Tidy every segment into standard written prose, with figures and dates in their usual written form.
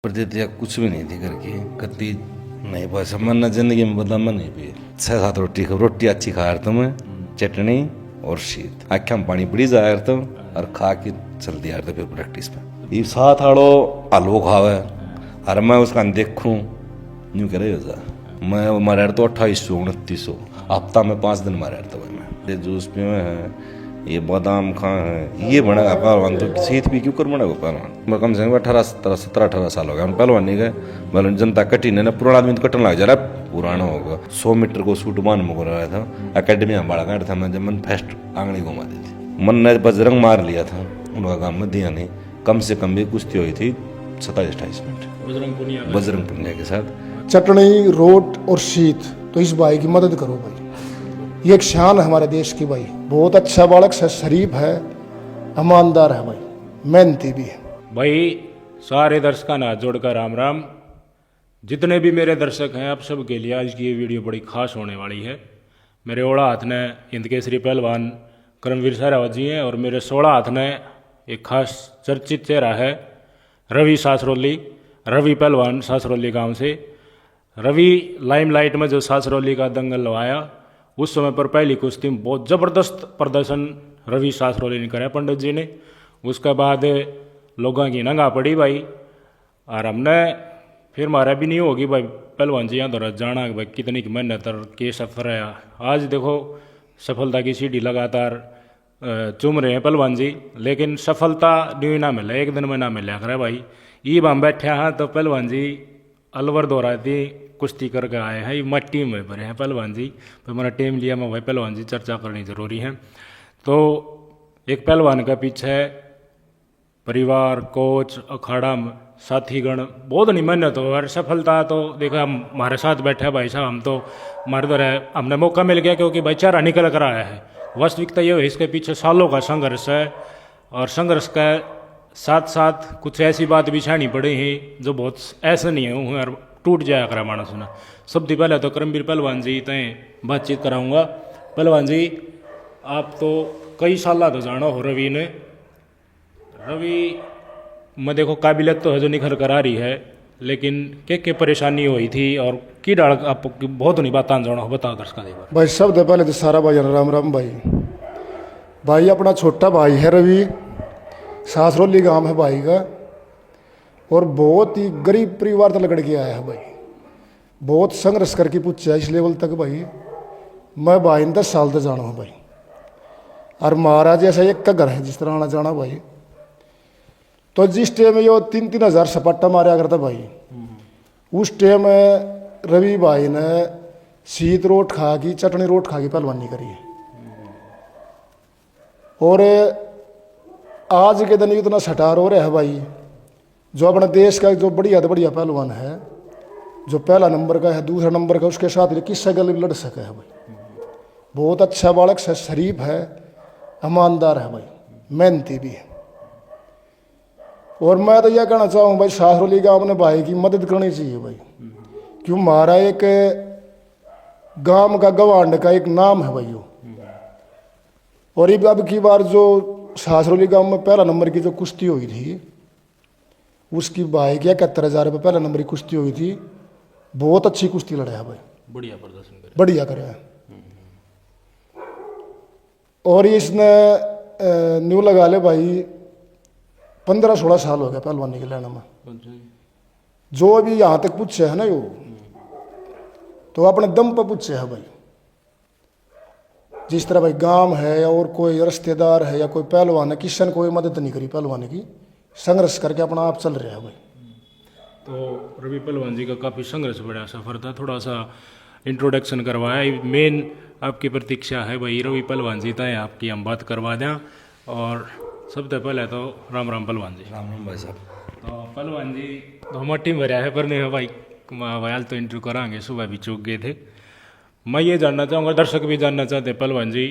प्रतिक्रिया कुछ भी नहीं थी करके कति नहीं बस मन जिंदगी में बदला मन नहीं पिए 6-7 रोटी अच्छी खा रहा था मैं, चटनी और शीत आख्या में पानी पड़ी जाया था और खा के चल दिया था फिर प्रैक्टिस पे। ये साथ आड़ो आलू खावे और मैं उसका देखूं यूँ करे जा मैं मारा तो 2800-2900 हफ्ता में 5 दिन मारा था मैं। जूस पे है ये बादाम खा है ये बनेगा पहलवान तो सीट भी क्यों कर बनेगा पहलवान। मैं कम से कम 17-18 साल हो गया हम पहलवान नहीं गए बोले जनता कटी ने ना पुराना आदमी तो कटने लग जा रहा पुराना होगा। 100 मीटर को शूट मान में रहा था अकेडमी में बड़ा काट था मैं जब मन फर्स्ट आंगली घुमा दी थी मन ने बजरंग मार लिया था उनका काम में दिया नहीं कम से कम भी कुश्ती हुई थी 27-28 मिनट बजरंग पुनिया के साथ। चटनी रोट और शीत तो इस भाई की मदद करो भाई ये एक शान है हमारे देश की भाई। बहुत अच्छा बालक है शरीफ है ईमानदार है भाई मेहनती भी है भाई। सारे दर्शकों ने हाथ जोड़कर राम राम। जितने भी मेरे दर्शक हैं आप सब के लिए आज की ये वीडियो बड़ी खास होने वाली है। मेरे ओड़ा हाथ ने हिंद केसरी पहलवान करमवीर सहरावत जी हैं और मेरे 16 हाथ ने एक खास चर्चित चेहरा है रवि सासरोली। रवि पहलवान सासरोली गांव से। रवि लाइमलाइट में जो सासरोली का दंगल लवाया उस समय पर पहली कुश्ती में बहुत ज़बरदस्त प्रदर्शन रवि सासरोली ने कराया पंडित जी ने। उसके बाद लोगों की नंगा पड़ी भाई और हमने फिर मारा भी नहीं होगी भाई पहलवान जी यहाँ दौरा जाना भाई कितनी की मेहनत और के सफर है। आज देखो सफलता की सीढ़ी लगातार चूम रहे हैं पहलवान जी लेकिन सफलता न्यू ना मिले एक दिन में ना मिला करे भाई। ईब हम बैठे हैं तो पहलवान जी अलवर दौरा थी कुश्ती करके आए हैं ये मट्टी में भरे हैं पहलवान जी। तो मैंने टीम लिया मैं भाई पहलवान जी चर्चा करनी जरूरी है। तो एक पहलवान का पीछे परिवार कोच अखाड़ा साथीगण बहुत नहीं मेहनत हो और सफलता तो देखो हम हमारे साथ बैठे हैं भाई साहब हम तो हमारे दौर है हमने मौका मिल गया क्योंकि भाईचारा निकल कर आया है। वास्तविकता ये है इसके पीछे सालों का संघर्ष है और संघर्ष का साथ साथ कुछ ऐसी बात बिछानी पड़ी है जो बहुत ऐसा नहीं है और टूट जाया करा माना सुना। सबसे पहले तो करमवीर पहलवान जी तय बातचीत कराऊंगा। पहलवान जी आप तो कई साल तो जानो हो रवि ने। रवि में देखो काबिलियत तो है जो निखर कर आ रही है लेकिन क्या परेशानी हुई थी और की डाल आप बहुत नहीं बात जानो बताओ दर्शकों को भाई। सबसे पहले तो सारा भाई राम राम भाई। भाई अपना छोटा भाई है रवि सासरोली गांव है भाई का और बहुत ही गरीब परिवार तक लड़ के आया है भाई। बहुत संघर्ष करके पूछा इस लेवल तक भाई। मैं भाई 10 साल तक जाना हूँ भाई और महाराज ऐसा एक का घर है जिस तरह आना जाना भाई। तो जिस टाइम ये 3-3 हज़ार सपाटा मारा करता भाई उस टाइम रवि भाई ने शीत रोट खा की चटनी रोट खा की पहलवानी करी है। और आज के दिन इतना सटार हो रहा है भाई जो अपने देश का जो बढ़िया पहलवान है जो पहला नंबर का है दूसरा नंबर का उसके साथ किससे गले लड़ सके है भाई। बहुत अच्छा बालक है शरीफ है ईमानदार है भाई मेहनती भी है। और मैं तो यह कहना चाहूँ भाई सासरोली गांव ने भाई की मदद करनी चाहिए भाई क्यों हमारा एक गांव का गवांड का एक नाम है भाई वो। और अब की बार जो सासरोली गांव में पहला नंबर की जो कुश्ती हुई थी उसकी भाई की 71,000 रुपये पहला नंबर की कुश्ती हुई थी। बहुत अच्छी कुश्ती लड़ा है भाई बढ़िया प्रदर्शन करे बढ़िया करे है। और इसने न्यू लगा ले भाई 15-16 साल हो गया पहलवानी के लेने में। जो अभी यहाँ तक पूछे है ना यो तो अपने दम पर पूछे है भाई। जिस तरह भाई गांव है या और कोई रिश्तेदार है या कोई पहलवान है किसी ने कोई मदद नहीं करी पहलवान की संघर्ष करके अपना आप चल रहा है भाई। तो रवि पहलवान जी का काफ़ी संघर्ष बड़ा सफ़र था। थोड़ा सा इंट्रोडक्शन करवाया मेन आपकी प्रतीक्षा है भाई रवि पहलवान जी तय आपकी हम बात करवा दें। और सबसे पहले तो राम राम पहलवान जी। राम राम भाई साहब। तो पहलवान जी तो हमारी टीम भरा है पर नहीं भाई आज तो इंटरव्यू कराएंगे सुबह भी चूक गए थे। मैं ये जानना चाहूँगा दर्शक भी जानना चाहते पहलवान जी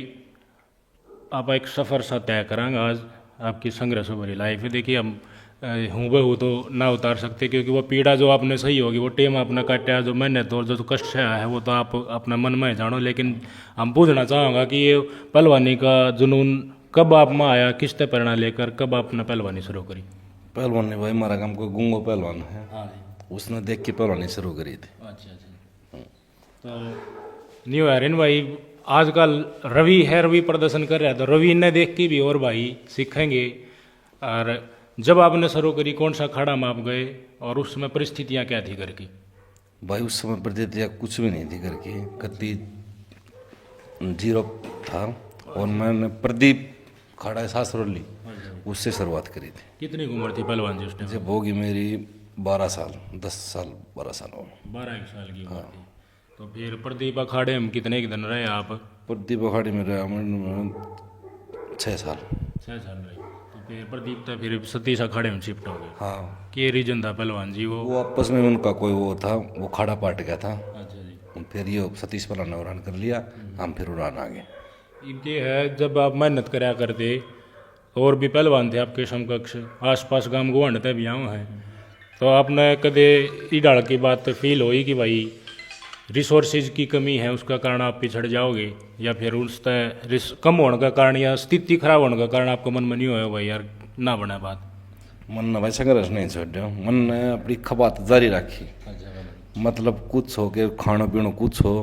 आप एक सफ़र सा तय कराएंगे आज आपकी संघर्ष भरी लाइफ है। देखिए हम हूँ बहू तो ना उतार सकते क्योंकि वो पीड़ा जो आपने सही होगी वो टेम अपना काटा जो मेहनत और जो कष्ट से आया है वो तो आप अपना मन में जानो। लेकिन हम पूछना चाहूँगा कि ये पहलवानी का जुनून कब आप में आया किस प्रेरणा लेकर कब आपने पहलवानी शुरू करी। पहलवान ने भाई हमारा काम को गुंगो पहलवान है, हाँ उसने देख के पहलवानी शुरू करी थी। अच्छा अच्छा। तो न्यू एरिन भाई आजकल रवि है, रवि प्रदर्शन कर रहा है, तो रवि ने देख के भी और भाई सीखेंगे। और जब आपने शुरू करी कौन सा अखाड़ा में आप गए और उस समय परिस्थितियाँ क्या थी घर की? भाई उस समय परिस्थितियाँ कुछ भी नहीं थी करके, कति जीरो था। और मैंने प्रदीप खड़ा सासरोली उससे शुरुआत करी थी। कितनी उम्र थी पहलवान जी उस टाइम? जब होगी मेरी 12 साल 10 साल 12 साल हो। 12 साल की उम्र थी। तो फिर प्रदीप अखाड़े में कितने दिन रहे आप? प्रदीप अखाड़ी में रहा मैं 6 साल। 6 साल रहे। तो फिर प्रदीप था फिर सतीश अखाड़े में शिफ्ट हो गए। हाँ, क्या रीजन था पहलवान जी वो? आपस में उनका कोई वो था, वो खाड़ा पाट गया था। अच्छा जी। फिर ये सतीश पला ने उड़ान कर लिया, हम फिर उड़ान आ गए। इनके है जब आप मेहनत कराया करते और भी पहलवान थे आपके समकक्ष, आसपास गांव गुआंढते भी आए हैं, तो आपने कदे ई डाल की बात फील हुई कि भाई रिसोर्सेज की कमी है उसका कारण आप पिछड़ जाओगे, या फिर उस कम होने का कारण या स्थिति खराब होने का कारण आपको मन में नहीं होया भाई यार ना बना बात? मन ने भाई संघर्ष नहीं छोड़ो, मन ने अपनी खबात जारी रखी। मतलब कुछ हो के खानो पीनो कुछ हो,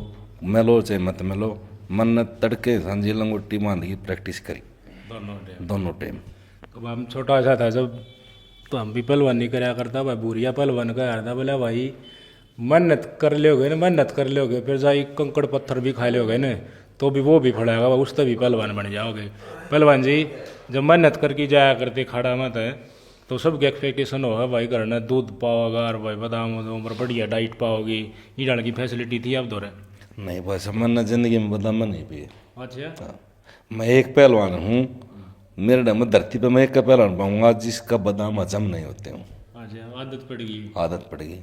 मेलो चाहे मत मेलो, मन ने तड़के सांझी लंगोटी बांध की प्रैक्टिस करी दोनों टाइम। तो हम छोटा सा था जब, तो हम भी पहलवानी कराया करता भाई, बुरिया पहलवान का यार था, बोला भाई मेहनत कर लोगे ना, मेहनत कर लोगे फिर जाई कंकड़ पत्थर भी खा लोगे ना तो भी वो भी फड़ेगा, उससे भी पहलवान बन जाओगे। पहलवान जी जब मेहनत करके जाया करते खाड़ा मत है तो सबके एक्सपेक्टेशन होगा भाई करना दूध पाओगा और भाई बादाम उम्र बढ़िया डाइट पाओगी, ये डाल की फैसिलिटी थी अब दौरे? नहीं भाई सब मन ने जिंदगी में बादाम नहीं पिए। अच्छा। मैं एक पहलवान हूँ, मेरे डर में धरती पे मैं एक का पहलवान पाऊंगा जिसका बादाम हजम नहीं होते हूँ। अच्छा आदत पड़ गई? आदत पड़ गई,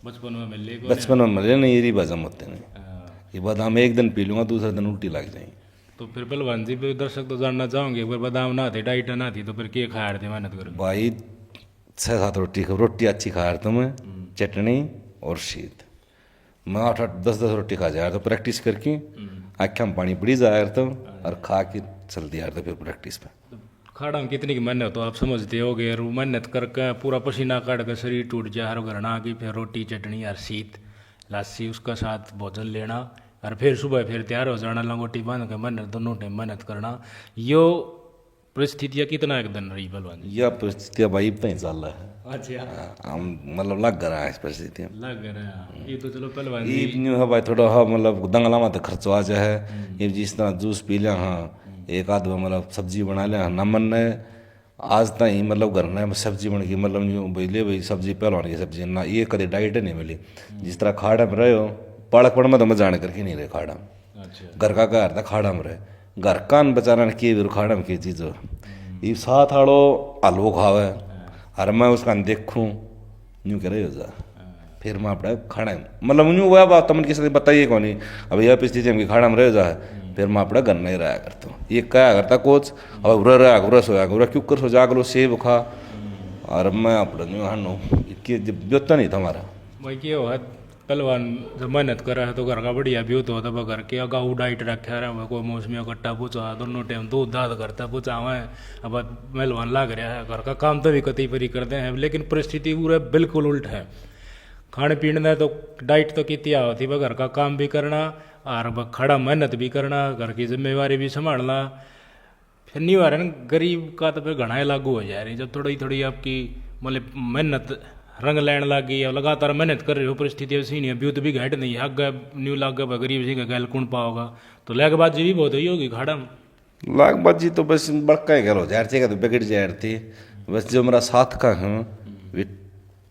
बचपन में मिले को बचपन में मरे नहीं, ये हजम होते नहीं। हाँ। ये बादाम एक दिन पी लूंगा दूसरे दिन उल्टी लग जाएगी। तो फिर पहलवान जी भी दर्शक तो जानना चाहोगे, अगर बादाम ना थे डाइट ना थी तो फिर क्या खाया थे मेहनत कर? भाई 6-7 रोटी खा, रोटी अच्छी खा रहा था मैं, चटनी और शीत। मैं 8-8 10-10 रोटी खा जाया तो प्रैक्टिस करके आँखें में पानी पड़ी जाया था और खा के चल दिया था फिर प्रैक्टिस पे। खाड़ा में कितनी की मेहनत तो आप समझते हो गए, मेहनत करके पूरा पसीना काट कर शरीर टूट जाए, हर घर ना की फिर रोटी चटनी और शीत लस्सी उसका साथ भोजन लेना और फिर सुबह फिर तैयार हो जाना, लंगोटी बांध के मेहनत दोनों टाइम मेहनत करना। यो परिस्थितियाँ कितना एक दिन रही पहलवान? यह परिस्थितियाँ भाई इतना ही चल रहा है। अच्छा हम मतलब लग रहा है इस परिस्थितियाँ लग रहा है ये तो चलो पहलवान ये जी। न्यू है भाई थोड़ा हाँ मतलब दंगला में तो खर्चो आ जाए है। ये जिस तरह जूस पी लिया, हाँ एक आध मतलब सब्जी बना लिया, ना मन ने आज तक ही मतलब घर में सब्जी बन गई, मतलब यूँ ले भाई सब्जी पहलवान की सब्जी ना, ये कभी डाइट नहीं मिली। जिस तरह खाड़ा में रहे हो पड़क में तो मैं जाने करके नहीं रहे खाड़ा में, अच्छा घर का घर था खाड़ा में रहे, घर कान बचाना की खाड़ा में की चीज़ हो। ये साथ आड़ो हलवो खावे और मैं उसका देखूँ यूँ कह रहे हो जा, फिर मैं अपना खाड़ा मतलब यूँ हुआ बात तमन किसी बताइए कौन नहीं, अब यह परिस्थिति हम खाड़ा में रह जा फिर मैं अपना घर नहीं रहा करता हूँ। ये क्या करता कोच अब उरा रहा गुरा सोया गुरा क्यों कर सो जाग लो सेब खा, और मैं अपना यूँ हानो जोता नहीं था हमारा भाई क्या हुआ पहलवान जब मेहनत कर रहा है तो घर का बढ़िया भी होता है, घर के अगाऊ डाइट रखा रहा है, कोई मौसमी कट्टा पूछा दोनों टाइम दूध दाद करता पूछा हुआ है। अब पहलवान लग रहा है घर का काम तो भी कती परी करते हैं, लेकिन परिस्थिति पूरा बिल्कुल उल्ट है। खाने पीने में तो डाइट तो कितनी होती है, घर का काम भी करना और खड़ा मेहनत भी करना, घर की जिम्मेवारी भी संभालना, फिर नहीं आ रहा ना गरीब का तो फिर घना लागू हो जा रही। जब थोड़ी थोड़ी आपकी मतलब मेहनत रंग लैन लग गई, अब लगातार मेहनत कर रहे हो, परिस्थिति ऐसी नहीं है, ब्यूत भी घट नहीं है, आगे न्यू लाग गया गरीब जी का गैल कौन पाओगा, तो लैगबाजी भी बहुत हुई होगी खाड़ा में। लागबाजी तो बस बड़का ही गलो जार थे, बिगड़ जा थी बस जो मेरा साथ का है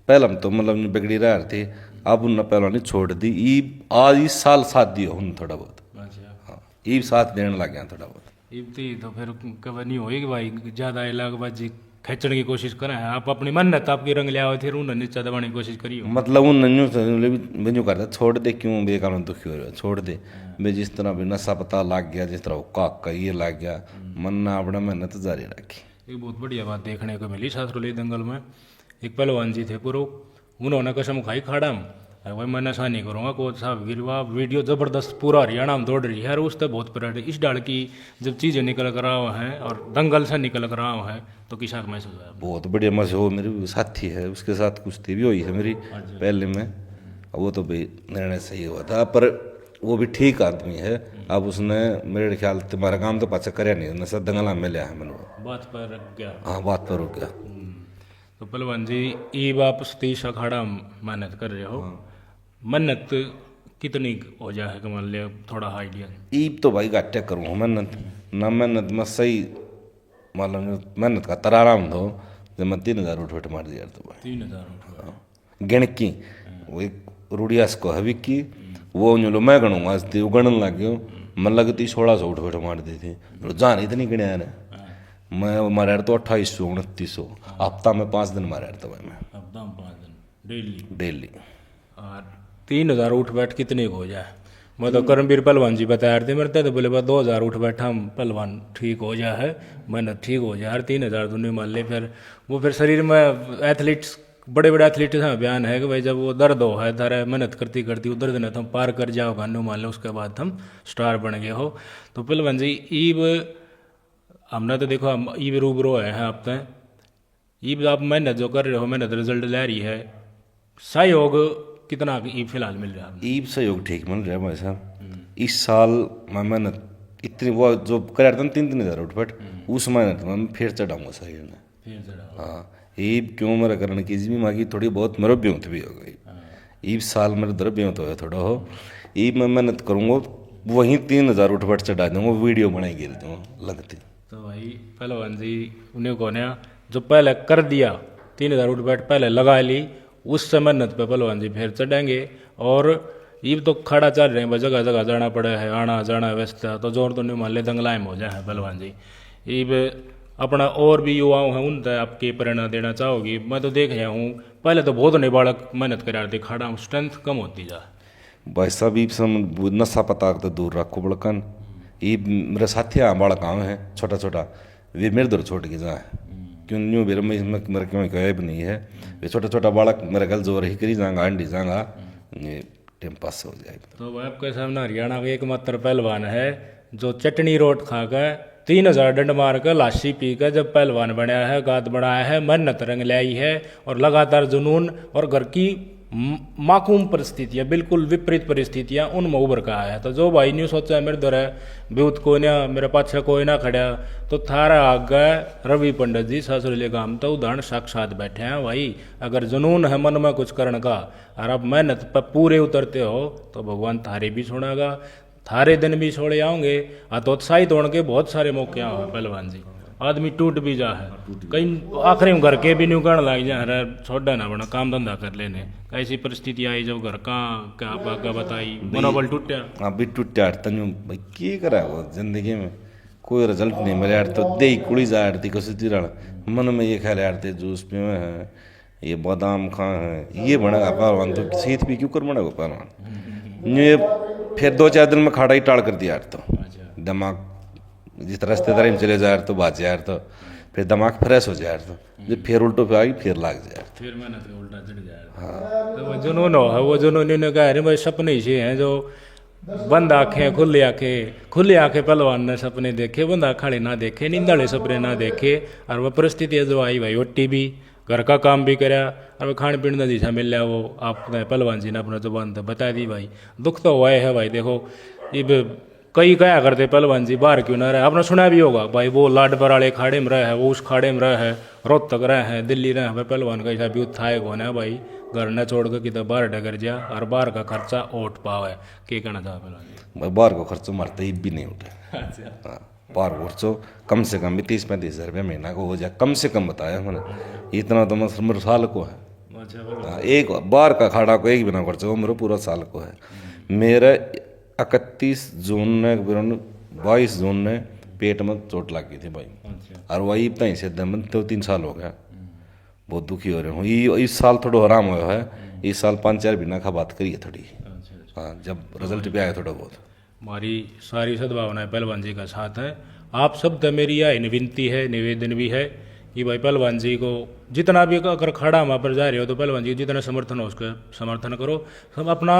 पहले तो मतलब बिगड़ी रहा थी, अब उन पहले नहीं छोड़ दी। आज इस साल साथ दियो उन थोड़ा बहुत, अच्छा हाँ ईब साथ देने लग गया थोड़ा बहुत। इब्ती तो फिर कभी नहीं होगी कि भाई ज़्यादा लागबाजी खींचने की कोशिश करें, आप अपनी मेहनत आपकी रंग लिया हो, फिर उन्हें नीचा दबाने की कोशिश करिए। मतलब उन न्यू करता छोड़ दे क्यों बेकार दुखी हो रहा है, छोड़ दे मैं जिस तरह भी नशा पता लग गया, जिस तरह का ये लग गया, मन ना अपना मेहनत जारी रखी। एक बहुत बढ़िया बात देखने को मिली सासरोली दंगल में, एक पहलवान जी थे पूर्व, उन्होंने कसम खाई खाड़ा में अरे भाई मैं नशा नहीं करूँगा कोच साहब गिर वाह वीडियो ज़बरदस्त पूरा हरियाणा में दौड़ रही है और उस पर बहुत परेड इस डाल की जब चीज़ें निकल कर रहा है और दंगल से निकल कर रहा है तो किसा का महसूस हुआ? बहुत बढ़िया मजा हो। मेरी साथी है, उसके साथ कुश्ती भी हुई है मेरी पहले में। वो तो भाई निर्णय सही हुआ था, पर वो भी ठीक आदमी है। अब उसने मेरे ख्याल तुम्हारा काम तो पाचा करे नहीं, उसने सब दंगला में लिया है मैंने। बात पर रख गया। हाँ, बात पर रुक गया। तो पहलवान जी ये वापस 30 अखाड़ा मेहनत कर रहे हो, मन्नत कितनी हो जाए कि मान लिया थोड़ा आइडिया? ईब तो भाई घाटे करूँ मेहनत ना, मेहनत में सही मालूम मेहनत का तराराम दो जब मैं 3000 उठ मार दिया तो भाई 3000 गणकी वो एक रूढ़ियास को हवी की वो लो मैं गणूंगा आज वो गणन लग गयो। मन लगती 1600 उठ मार दी थी, जान इतनी गिणया ने मैं मारा तो 2800 2900 हफ्ता में 5 दिन मारा था भाई मैं, हफ्ता में 5 दिन डेली। और 3000 उठ बैठ कितने को हो जाए? मैं तो करमवीर पहलवान जी बता रहे थे मेरे तो बोले 2000 उठ बैठा हम पहलवान ठीक हो जाए है, मेहनत ठीक हो जाए। 3000 दुनिया मान ले फिर वो फिर शरीर में एथलीट्स बड़े बड़े एथलीट्स का बयान है कि भाई जब वो दर्द हो है धर मेहनत करती करती उधर दिन तुम पार कर जाओ गानू मान लो उसके बाद हम स्टार बन गए हो। तो पहलवान जी ईब हमने तो देखो हम ईब रूबरू है आप तय ईब आप मेहनत जो कर रहे हो मेहनत रिजल्ट ले रही है, सहयोग कितना ईब फिलहाल मिल रहा है? ईब सहयोग ठीक मिल रहा है भाई साहब। इस साल मैं मेहनत इतनी वो जो कर रहा था 3-3000 उठ बैठ उस मेहनत में मैं फिर चढ़ाऊंगा शरीर में। फिर चढ़ा हाँ, ईब क्यों मेरा करने की भी मांगी थोड़ी बहुत मेरे ब्योंत भी हो गई। ईब साल मेरे दर ब्योंत हो थोड़ा हो। ईब मैं मेहनत करूँगा वहीं 3000 उठ बैठ चढ़ा दूंगा, वीडियो बनाई गिर दूँगा लगती। तो भाई पहलवान जी उन्हें कौन है जो पहले कर दिया 3000 उठ बैठ पहले लगा ली उस समय मेहनत पे पहलवान जी फिर चढ़ेंगे। और ये तो खड़ा चल रहे हैं जगह जगह जाना पड़ा है आना जाना व्यवस्था तो जोर तो नहीं मान ले दंगलाएं हो जाए पहलवान जी। ये अपना और भी युवाओं हैं उन तक आपके प्रेरणा देना चाहोगी? मैं तो देख रहा हूँ पहले तो बहुत नहीं बालक मेहनत कर रहे थे खड़ा स्ट्रेंथ कम होती जा भाई साहब। ईब से नशा पता तो दूर रखो बड़कन। ईब मेरे साथी बालक आए हैं छोटा छोटा वे मेरे दर छोड़ के जाए क्यों न्यू मेरे में मेरे क्यों कहे भी नहीं है। वे छोटा छोटा बालक मेरे गल जोर ही करी जाएगा अंडी जाएगा ये टाइम पास हो जाएगा। तो आपके सामने हरियाणा का एकमात्र पहलवान है जो चटनी रोट खाकर 3000 डंड मार कर लाशी पी कर जब पहलवान बनाया है गात बनाया है मेहनत रंग लाई है और लगातार जुनून और घर की माकूम परिस्थितियाँ बिल्कुल विपरीत परिस्थितियाँ उनमें उभर का है। तो जो भाई न्यू सोचा मेरे दर ब्यूत को ना मेरे पाछे कोई ना खड़ा तो थारा आगे रवि पंडित जी सासुरली गांव तो उदाहरण साक्षात बैठे हैं भाई। अगर जुनून है मन में कुछ करने का और आप मेहनत पर पूरे उतरते हो तो भगवान थारे भी छोड़ेगा, थारे दिन भी छोड़े आओगे। तो उत्साहित होने के बहुत सारे मौके हैं पहलवान जी। आदमी टूट भी जा है कहीं आखिरी में घर के भी नहीं कहने लग जाए छोड़ा ना बना काम धंधा कर लेने ऐसी परिस्थिति आई जब घर का क्या बाका बताई मनोबल टूटा। अभी टूटा तनु भाई क्या करा वो जिंदगी में कोई रिजल्ट नहीं मिला यार तो दे कुड़ी जा रही कुछ तीरण मन में ये ख्याल यार थे जूस पे है ये बादाम खा है ये बनेगा पहलवान तो सीध भी क्यों कर बनेगा पहलवान। ये फिर 2-4 दिन में खाड़ा ही टाल कर दिया यार तो दिमाग जिस रास्तेदारी में चले जाए तो बात यार तो फिर दिमाग फ्रेश हो जाए यार तो जब फिर उल्टो पे आई फिर लाग जाए फिर मेहनत का उल्टा चढ़ जाए। हाँ। तो वो जुनून है वो जुनून ने कहा अरे भाई सपने से हैं जो बंद आंखें खुली आंखें पहलवान ने सपने देखे बंद आंखें ना देखे नींदाले सपने ना देखे और वह परिस्थिति जो आई भाई ओटी भी घर का काम भी करा और खाने पीने का दिशा मिल रहा वो आपने पहलवान जी ने अपना जुबान तो बता दी भाई। दुख तो हुआ है भाई। देखो ये कई कया करते पहलवान जी बाहर क्यों ना रहे आपने सुना भी होगा भाई वो लाडपर वाले खाड़े में रहे है वो उस खाड़े में रहे है रोहतक रहे हैं दिल्ली रहे हैं पहलवान का ऐसा भी उत्थायक होना है भाई घर न छोड़ कर कितना बाहर डगर जा और बाहर का खर्चा ओट पावे क्या कहना था पहलवान जी? बाहर को खर्चो मारते ही भी नहीं उठे। हाँ, बाहर खर्चो कम से कम भी 30-35 हज़ार रुपया महीना को हो जाए कम से कम बताया मैंने इतना तो मेरे साल को है। एक बाहर का खाड़ा को एक बिना खर्चा वो मेरे पूरा साल को है। मेरा 31 जून ने 22 जून ने पेट में चोट लग गई थी भाई और वही तहीं से दम तो 3 साल हो गया बहुत दुखी हो रहे हूँ। ये इस साल थोड़ा आराम हुआ है इस साल 5-4 महीना का बात करिए थोड़ी। हाँ, जब रिजल्ट भी आया थोड़ा बहुत। हमारी सारी सद्भावनाएं पहलवान जी का साथ है। आप सब तो मेरी यह विनती है निवेदन भी है कि भाई पहलवान जी को जितना भी अगर खड़ा वहाँ पर जा रहे हो तो पहलवान जी जितना समर्थन हो उसका समर्थन करो। सब अपना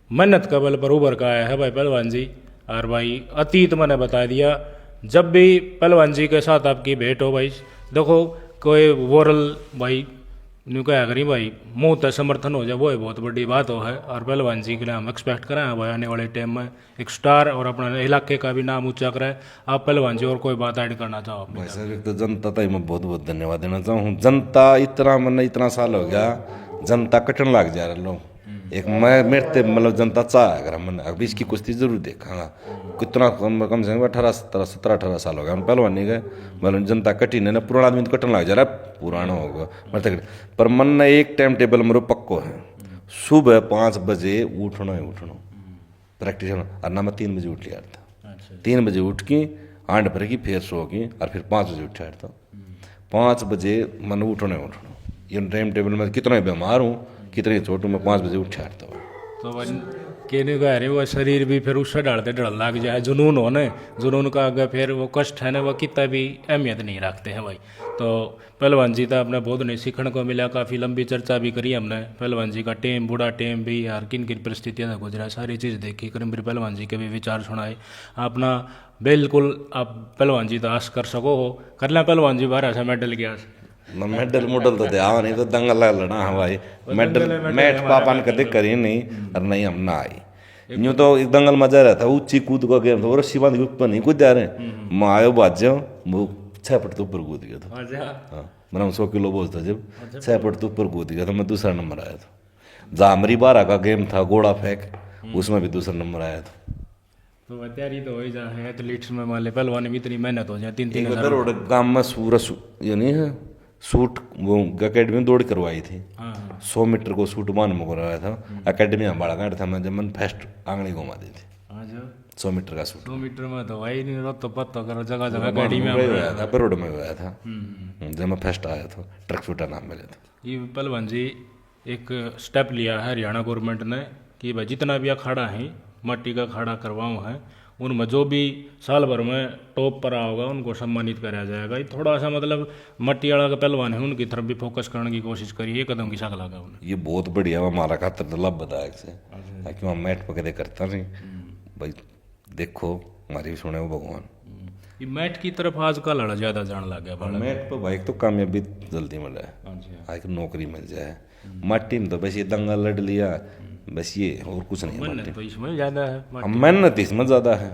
मेहनत का बल पर उभर का आया है भाई पहलवान जी। और भाई अतीत मैंने बता दिया, जब भी पहलवान जी के साथ आपकी भेंट हो भाई, देखो कोई वोरल भाई न्यू क्या करी भाई मुँह तक समर्थन हो जाए, वो है बहुत बड़ी बात हो है। और पहलवान जी के लिए हम एक्सपेक्ट करें हैं भाई आने वाले टाइम में एक स्टार और अपना इलाके का भी नाम ऊंचा कराए। आप पहलवान जी और कोई बात ऐड करना चाहो अपनी? भाई साहब एक तो जनता का ही मैं बहुत बहुत धन्यवाद देना चाहूँ। जनता इतना मैंने इतना साल हो गया जनता कटन लग जा रहा लोग। एक मैं मेरे मतलब जनता चाह अगर मैंने अभी इसकी कुश्ती जरूर देखा कितना कम से कम 17-18 साल हो गया हम पहलवानी गए, मतलब जनता कटी नहीं ना, पुराना आदमी तो कटन लग जा रहा है पुराना होगा मतलब। पर मन ने एक टाइम टेबल मेरे पक्को है, सुबह 5 बजे उठना ही उठना प्रैक्टिस और ना मैं 3 बजे उठ लिया था। 3 बजे उठ की 8 भर की फिर सो की और फिर 5 बजे उठ था। 5 बजे मन उठना ही उठना, ये टाइम टेबल में कितना बीमार हूँ कितनी छोटू मैं 5 बजे उठ था। तो कहने का है वो शरीर भी फिर उससे डालते डर लग जाए, जुनून हो ना, जुनून का अगर फिर वो कष्ट है ना वो कितना भी अहमियत नहीं रखते हैं भाई। तो पहलवान जी का अपने बहुत नहीं सीखने को मिला, काफ़ी लंबी चर्चा भी करी हमने पहलवान जी का टेम बूढ़ा टेम भी यार किन किन परिस्थितियों से गुजरा, सारी चीज़ देखी कर फिर पहलवान जी के भी विचार सुनाए अपना। बिल्कुल आप पहलवान जी तो आस कर सको हो कर लें पहलवान जी बाहर ऐसा मेडल के आस मेडल मुडल तो दे नहीं तो दंगल लड़ा हाँ भाई मेडल मैच पापन कदे करी नहीं और नहीं हम ना आई यूँ तो एक दंगल मजा रहता ऊंची कूद का गेम था और रस्सी बांध के ऊपर नहीं कूद जा रहे मैं आयो बाज जाओ वो 6 फुट तो ऊपर कूद गया था। हाँ मैंने 100 किलो बोझ था जब 6 फुट तो ऊपर कूद गया था, मैं दूसरा नंबर आया था। जामरी 12 का गेम था घोड़ा फेंक, उसमें भी दूसरा नंबर आया था। तो तैयारी तो हो ही जाए एथलीट्स में मान ले पहलवान में इतनी मेहनत हो जाए 3-3 गाँव में सूरज ये नहीं है शूट वो अकेडमी में दौड़ करवाई थी। 100 मीटर को शूट मान में करवाया था अकेडमी में बड़ा गांठ था, मैं जब मन फर्स्ट आंगली घुमा दी थी 100 मीटर का शूट। 100 मीटर में तो भाई नहीं रो तो पत्ता करो जगह जगह अकेडमी में गया था बरोड में गया था जब मैं फर्स्ट आया था ट्रक शूटर नाम मिले था। ये पहलवान जी एक स्टेप लिया है हरियाणा गवर्नमेंट ने कि भाई जितना भी अखाड़ा है मट्टी का अखाड़ा करवाऊँ है उनमें जो भी साल भर में टॉप पर होगा उनको सम्मानित कराया जाएगा। ये थोड़ा सा मतलब मट्टी वाला का पहलवान है उनकी तरफ भी फोकस करने की कोशिश करिए, ये कदम की शक लगा उन्हें। ये बहुत बढ़िया हमारा खातर तो लाभदायक से ताकि मैं मैट पकड़े करता नहीं भाई देखो हमारी भी सुने वो भगवान। ये मैट की तरफ आजकल लड़ा ज़्यादा जान लग गया मैट पर भाई तो कामयाबी जल्दी मिले आज नौकरी मिल जाए। मट्टी में तो बस ये दंगल लड़ लिया बस ये और कुछ नहीं है। तो इसमें ज़्यादा है मेहनत इसमें ज़्यादा है।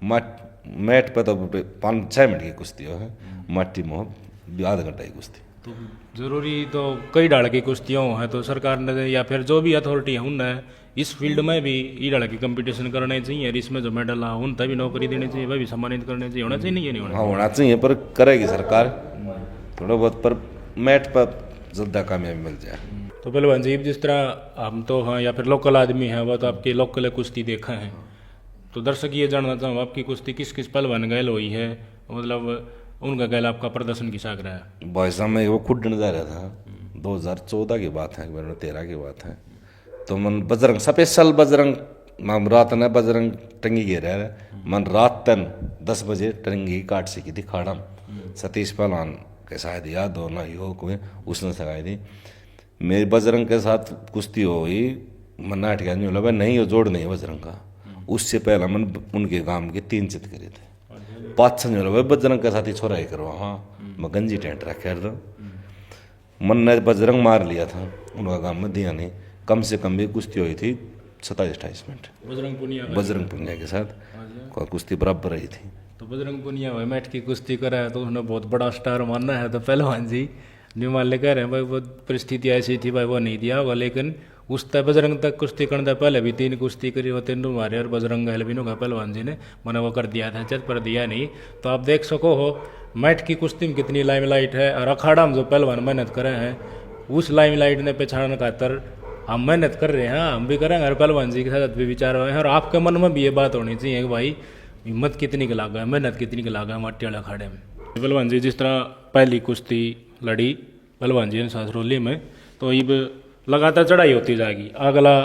मैट पर तो 5-6 मिनट की कुश्ती है, मट्टी में आधा घंटा की कुश्ती। तो जरूरी तो कई डाल की कुश्तियों हैं तो सरकार ने या फिर जो भी अथॉरिटी है उनने इस फील्ड में भी ये डाल की कंपटीशन करने चाहिए और इसमें जो मेडल है उन तभी नौकरी देनी चाहिए, वह भी सम्मानित करने चाहिए, होना चाहिए नहीं होना? हाँ होना चाहिए पर करेगी सरकार थोड़ा बहुत, पर मैट पर ज़्यादा कामयाबी मिल जाए। तो पहलवान जी जिस तरह हम तो हैं या फिर लोकल आदमी हैं वो तो आपकी लोकल कुश्ती देखा है, तो दर्शक ये जानना चाहूँ आपकी कुश्ती किस किस पहलवान गैल हुई है, मतलब उनका गैल आपका प्रदर्शन किसा रहा है? भाई साहब मैं वो खुद जा रहा था 2014 की बात है 2013 की बात है, तो मन बजरंग स्पेशल बजरंग हम रात ने बजरंग टंगी गिर रहा है मन रात 10 बजे टंगी काट सी की थी खाड़ा सतीश पहलवान के शायद याद हो ना हो कोई उसने सगाई थी मेरी बजरंग के साथ कुश्ती हो गई। मन नाट गया नहीं बोला नहीं वो जोड़ नहीं बजरंग का। उससे पहला मन उनके गांव के 3 चित करे थे 5-6 नहीं बोला बजरंग के साथ ही छोरा ही करवा। हाँ मैं गंजी टेंट रखे था मन ने बजरंग मार लिया था उनका गांव में दिया नहीं, कम से कम भी कुश्ती हुई थी 27-28 मिनट बजरंग पुनिया के साथ कुश्ती बराबर रही थी। तो बजरंग पुनिया भाई मैट की कुश्ती करा है तो उसने बहुत बड़ा स्टार मानना है, तो पहलवान जी न्यू मान ले कह रहे हैं भाई वो परिस्थिति ऐसी थी भाई वो नहीं दिया होगा, लेकिन उस तक बजरंग तक कुश्ती करने से पहले भी 3 कुश्ती करी वो 3 मारे और बजरंग हलविनों का पहलवान जी ने मैंने वो कर दिया था चत पर दिया नहीं। तो आप देख सको हो मैट की कुश्ती में कितनी लाइमलाइट है और अखाड़ा में जो पहलवान मेहनत करे हैं उस लाइमलाइट ने पहचान खातर हम मेहनत कर रहे हैं, हम भी करेंगे और पहलवान जी के साथ भी विचार हुए हैं और आपके मन में भी ये बात होनी चाहिए कि भाई हिम्मत कितनी की लागा है, मेहनत कितनी की लागा है मट्टी वाले अखाड़े में। पहलवान जी जिस तरह पहली कुश्ती लड़ी पहलवान जी ने सासरोली में, तो ये लगातार चढ़ाई होती जाएगी, अगला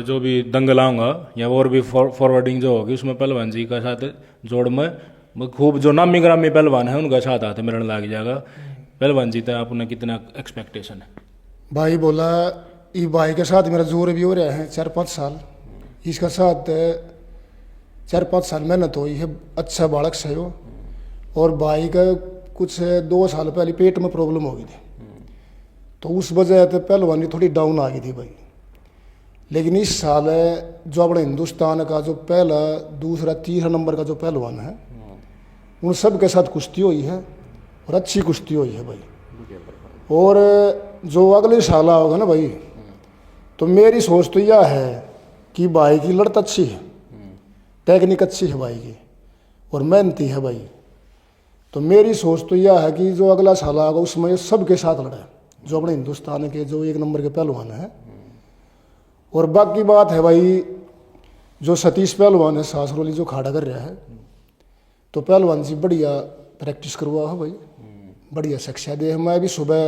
जो भी दंगल आऊँगा या और भी फॉरवर्डिंग जो होगी उसमें पहलवान जी का साथ जोड़ में खूब जो नामी ग्रामी पहलवान है उनका साथ हाथ मिलने लग जाएगा। पहलवान जी तो आपने कितना एक्सपेक्टेशन है? भाई बोला ये भाई के साथ मेरा जोर भी हो रहा है 4-5 साल, इसका साथ 4-5 साल मेहनत हुई है, अच्छा बालक से हो। और भाई का कुछ 2 साल पहले पेट में प्रॉब्लम हो गई थी, तो उस वजह से पहलवानी थोड़ी डाउन आ गई थी भाई। लेकिन इस साल जो अपने हिंदुस्तान का जो पहला, दूसरा, तीसरा नंबर का जो पहलवान है उन सब के साथ कुश्ती हुई है और अच्छी कुश्ती हुई है भाई। और जो अगले साल होगा ना भाई, तो मेरी सोच तो यह है कि भाई की लड़त अच्छी है, टेक्निक अच्छी है भाई की और मेहनती है भाई। तो मेरी सोच तो यह है कि जो अगला साल आएगा उसमें सबके साथ लड़े जो अपने हिंदुस्तान के जो 1 नंबर के पहलवान हैं। और बाकी बात है भाई, जो सतीश पहलवान है सासरोली जो खाड़ा कर रहा है, तो पहलवान जी बढ़िया प्रैक्टिस करवा है भाई, बढ़िया शिक्षा दे। मैं भी सुबह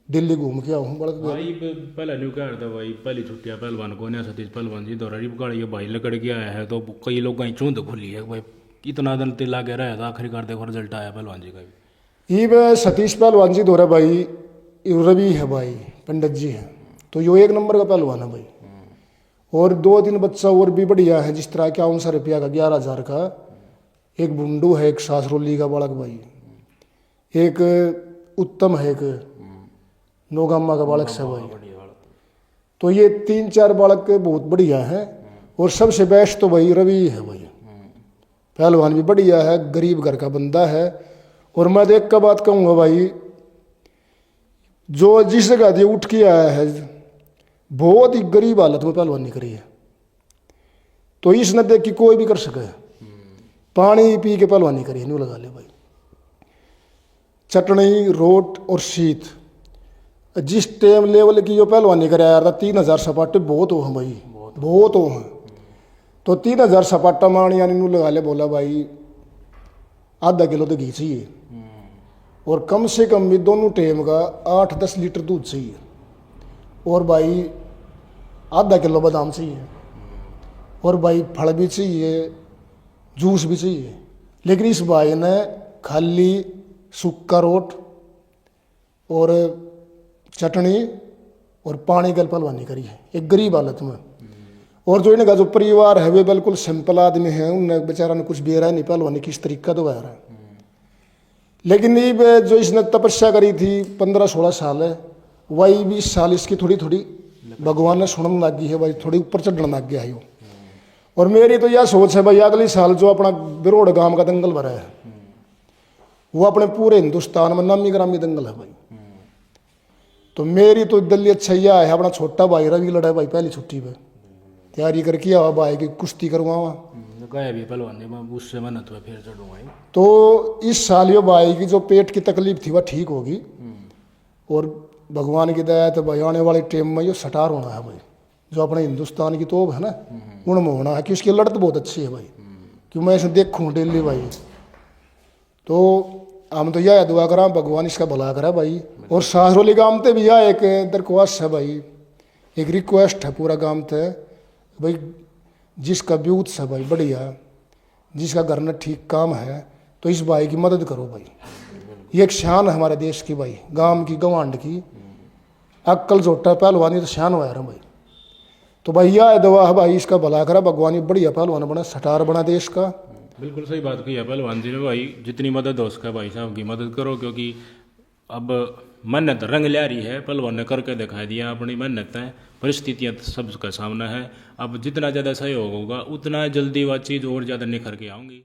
दिल्ली घूम के आऊँ बड़ा भाई पहला न्यू क्या था भाई, पहली छुट्टियां पहलवान को ने सतीश पहलवान जी दौरा गाड़ी भाई लकड़ के आया है, तो कई लोग कहीं चूंद खुली है भाई, कितना दिन ते लागे रहा था, आखिरकार देखो रिजल्ट आया पहलवान जी का भी। ये सतीश पहलवान जी दौरा भाई, रवि है भाई, पंडित जी हैं, तो यो 1 नंबर का पहलवान है भाई। और 2-3 बच्चा और भी बढ़िया है, जिस तरह 51 रुपया का, 11,000 का एक बुंडू है, एक सासरोली का बालक भाई, एक उत्तम है, एक नौगामा का बालक से भाई। तो ये 3-4 बालक बहुत बढ़िया हैं। और सबसे बेस्ट तो भाई रवि है भाई, पहलवान भी बढ़िया है, गरीब घर का बंदा है। और मैं एक का बात कहूँगा भाई, जो जिस जगह उठ के आया है बहुत ही गरीब हालत में पहलवानी करी है, तो इस न देख कि कोई भी कर सके, पानी पी के पहलवानी करी है, न्यू लगा ले भाई। चटनी, रोट और शीत, जिस टाइम लेवल की जो पहलवानी कराया यार था, 3,000 सपाटे बहुत हो हैं भाई, बहुत हो हैं। तो 3,000 सपाटा मान यानी नू लगा ले, बोला भाई आधा किलो तो घी चाहिए, और कम से कम भी दोनों टाइम का 8-10 लीटर दूध चाहिए, और भाई आधा किलो बादाम चाहिए, और भाई फल भी चाहिए, जूस भी चाहिए। लेकिन इस भाई ने खाली सूखा रोट और चटनी और पानी का पहलवानी करी है, एक गरीब हालत में। और जो इनका जो परिवार है वे बिल्कुल सिंपल आदमी है, उनने बेचारा ने कुछ बेरा नहीं पहलवानी किस तरीका तो है। लेकिन ये जो इसने तपस्या करी थी 15-16 साल है, वही 20 साल इसकी थोड़ी थोड़ी भगवान ने सुनने लग गई है भाई, थोड़ी ऊपर चढ़ने लग गया है वो। और मेरी तो यह सोच है भाई, अगले साल जो अपना बिरोड़ गांव का दंगल भरा है वो अपने पूरे हिंदुस्तान में नामी ग्रामी दंगल है भाई। तो मेरी तो दिल्ली अच्छा यह है, अपना छोटा भाई रवि लड़ा है भाई, पहली छुट्टी पे तैयारी करके आवा भाई की कुश्ती करवावा, गया भी पहलवान में उससे मेहनत हुआ, फिर चढ़ूंगा। तो इस साल ये भाई की जो पेट की तकलीफ थी वह ठीक होगी, और भगवान की दया तो भाई आने वाले टाइम में ये सटार होना है भाई, जो अपने हिंदुस्तान की तोप है ना उनमें होना है, कि उसकी लड़त बहुत अच्छी है भाई, क्यों मैं इसे देखूँ डेली भाई। तो हम तो यह दुआ करा भगवान इसका भला करा भाई। और सासरोली गांव ते भी यह एक दरख्वास्त है भाई, एक रिक्वेस्ट है पूरा गांव ते भाई, जिसका ब्यूथ है भाई बढ़िया, जिसका घर में ठीक काम है, तो इस भाई की मदद करो भाई। ये एक शान है हमारे देश की भाई, गांव की, गवांड की, अक्कल जोटा पहलवानी तो शान हुआ है भाई। तो भाई यह दुआ है भाई, इसका भला करा भगवान, ये बढ़िया पहलवान बना, सटार बना देश का। बिल्कुल सही बात कही है पहलवान जी ने भाई, जितनी मदद हो सके भाई साहब की मदद करो, क्योंकि अब मेहनत रंग ला रही है, पहलवान ने करके दिखा दिया अपनी मेहनत है, परिस्थितियाँ सबका सामना है। अब जितना ज़्यादा सहयोग होगा उतना जल्दी वह चीज़ और ज़्यादा निखर के आऊँगी।